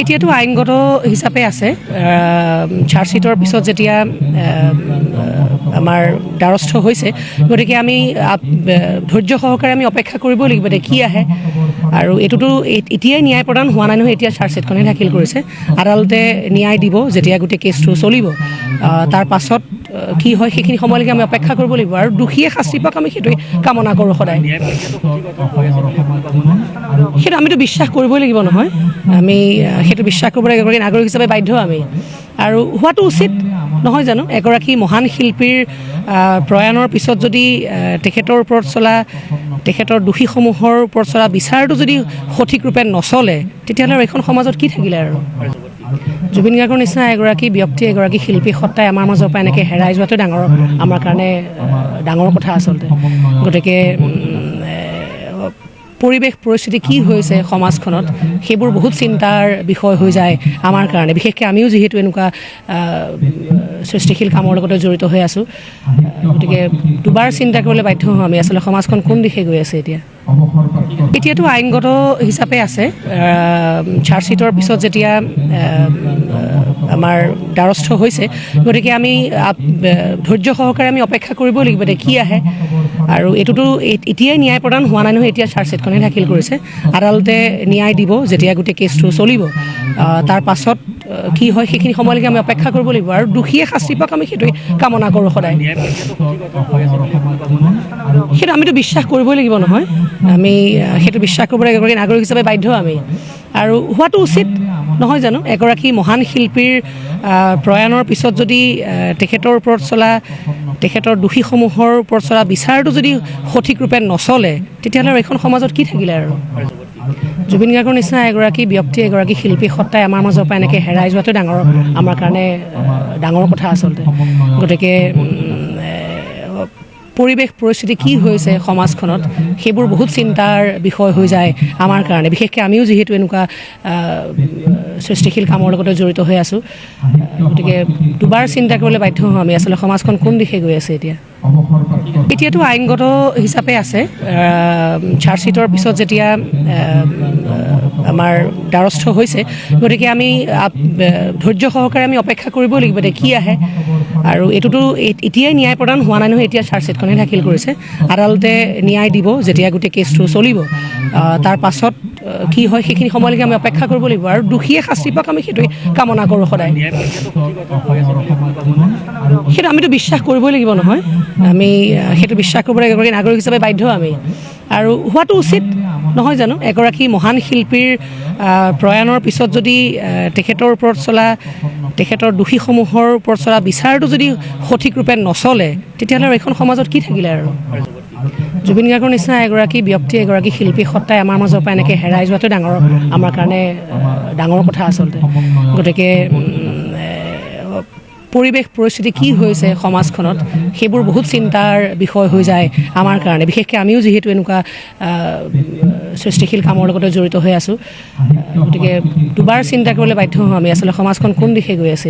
এতিয়াতো আইনগত হিচাপে আছে চাৰ্জশ্বিটৰ পিছত যেতিয়া আমাৰ দ্বাৰস্থ হৈছে গতিকে আমি ধৈৰ্য সহকাৰে আমি অপেক্ষা কৰিব লাগিব যে কি আহে আৰু এটোতো এতিয়াই ন্যায় প্ৰদান হোৱা নাই নহয় এতিয়া চাৰ্জশ্বিটখনে দাখিল কৰিছে আদালতে ন্যায় দিব যেতিয়া গোটেই কেছটো চলিব তাৰ পাছত কি হয় সেইখিনি সময়লৈকে আমি অপেক্ষা কৰিব লাগিব আৰু দুখীয়ে শাস্তি পাওক আমি সেইটোৱে কামনা কৰোঁ সদায় সেইটো আমিতো বিশ্বাস কৰিবই লাগিব নহয় আমি সেইটো বিশ্বাস কৰিব লাগিব এগৰাকী নাগৰিক হিচাপে বাধ্য আমি আৰু হোৱাটো উচিত নহয় জানো এগৰাকী মহান শিল্পীৰ প্ৰয়াণৰ পিছত যদি তেখেতৰ ওপৰত চলা তেখেতৰ দোষীসমূহৰ ওপৰত চলা বিচাৰটো যদি সঠিক ৰূপে নচলে তেতিয়াহ'লে এইখন সমাজত কি থাকিলে আৰু জুবিন গাৰ্গৰ নিচিনা এগৰাকী ব্যক্তি এগৰাকী শিল্পী সত্তাই আমাৰ মাজৰ পৰা এনেকৈ হেৰাই যোৱাটো ডাঙৰ আমাৰ কাৰণে ডাঙৰ কথা আচলতে গতিকে পৰিৱেশ পৰিস্থিতি কি হৈছে সমাজখনত সেইবোৰ বহুত চিন্তাৰ বিষয় হৈ যায় আমাৰ কাৰণে বিশেষকৈ আমিও যিহেতু এনেকুৱা সৃষ্টিশীল কামৰ লগতে জড়িত হৈ আছোঁ গতিকে দুবাৰ চিন্তা কৰিবলৈ বাধ্য হওঁ আমি আচলতে সমাজখন কোন দিশে গৈ আছে এতিয়াতো আইনগত হিচাপে আছে চাৰ্জশ্বিটৰ পিছত যেতিয়া আমাৰ দ্বাৰস্থ হৈছে গতিকে আমি ধৈৰ্য সহকাৰে আমি অপেক্ষা কৰিব লাগিব যে কি আহে আৰু এটোতো এতিয়াই ন্যায় প্ৰদান হোৱা নাই নহয় এতিয়া চাৰ্জশ্বিটখনে দাখিল কৰিছে আদালতে ন্যায় দিব যেতিয়া গোটেই কেছটো চলিব তাৰ পাছত কি হয় সেইখিনি সময়লৈকে আমি অপেক্ষা কৰিব লাগিব আৰু দুখীয়ে শাস্তি পাওক আমি সেইটোৱে কামনা কৰোঁ সদায় সেইটো আমিতো বিশ্বাস কৰিবই লাগিব নহয় আমি সেইটো বিশ্বাস কৰিব লাগিব এগৰাকী নাগৰিক হিচাপে বাধ্য আমি আৰু হোৱাটো উচিত নহয় জানো এগৰাকী মহান শিল্পীৰ প্ৰয়াণৰ পিছত যদি তেখেতৰ ওপৰত চলা তেখেতৰ দোষীসমূহৰ ওপৰত চলা বিচাৰটো যদি সঠিক ৰূপে নচলে তেতিয়াহ'লে এইখন সমাজত কি থাকিলে আৰু জুবিন গাৰ্গৰ নিচিনা এগৰাকী ব্যক্তি এগৰাকী শিল্পী সত্তাই আমাৰ মাজৰ পৰা এনেকৈ হেৰাই যোৱাটো ডাঙৰ আমাৰ কাৰণে ডাঙৰ কথা আচলতে গতিকে পৰিৱেশ পৰিস্থিতি কি হৈছে সমাজখনত সেইবোৰ বহুত চিন্তাৰ বিষয় হৈ যায় আমাৰ কাৰণে বিশেষকৈ আমিও যিহেতু এনেকুৱা সৃষ্টিশীল কামৰ লগতে জড়িত হৈ আছোঁ গতিকে দুবাৰ চিন্তা কৰিবলৈ বাধ্য হওঁ আমি আচলতে সমাজখন কোন দিশে গৈ আছে এতিয়াতো আইনগত হিচাপে আছে চাৰ্জশ্বিটৰ পিছত যেতিয়া আমাৰ দ্বাৰস্থ হৈছে গতিকে আমি ধৈৰ্য সহকাৰে আমি অপেক্ষা কৰিব লাগিব যে কি আহে আৰু এটোতো এতিয়াই ন্যায় প্ৰদান হোৱা নাই নহয় এতিয়া চাৰ্জশ্বিটখনে দাখিল কৰিছে আদালতে ন্যায় দিব যেতিয়া গোটেই কেছটো চলিব তাৰ পাছত কি হয় সেইখিনি সময়লৈকে আমি অপেক্ষা কৰিব লাগিব আৰু দুখীয়ে শাস্তি পাওক আমি সেইটোৱে কামনা কৰোঁ সদায় সেইটো আমিতো বিশ্বাস কৰিবই লাগিব নহয় আমি সেইটো বিশ্বাস কৰিব লাগিব এগৰাকী নাগৰিক হিচাপে বাধ্য আমি আৰু হোৱাটো উচিত নহয় জানো এগৰাকী মহান শিল্পীৰ প্ৰয়াণৰ পিছত যদি তেখেতৰ ওপৰত চলা তেখেতৰ দোষীসমূহৰ ওপৰত চলা বিচাৰটো যদি সঠিক ৰূপে নচলে তেতিয়াহ'লে এইখন সমাজত কি থাকিলে আৰু জুবিন গাৰ্গৰ নিচিনা এগৰাকী ব্যক্তি এগৰাকী শিল্পী সত্তাই আমাৰ মাজৰ পৰা এনেকৈ হেৰাই যোৱাটো ডাঙৰ আমাৰ কাৰণে ডাঙৰ কথা আচলতে গতিকে পৰিৱেশ পৰিস্থিতি কি হৈছে সমাজখনত সেইবোৰ বহুত চিন্তাৰ বিষয় হৈ যায় আমাৰ কাৰণে বিশেষকৈ আমিও যিহেতু এনেকুৱা সৃষ্টিশীল কামৰ লগতে জড়িত হৈ আছোঁ গতিকে দুবাৰ চিন্তা কৰিবলৈ বাধ্য হওঁ আমি আচলতে সমাজখন কোন দিশে গৈ আছে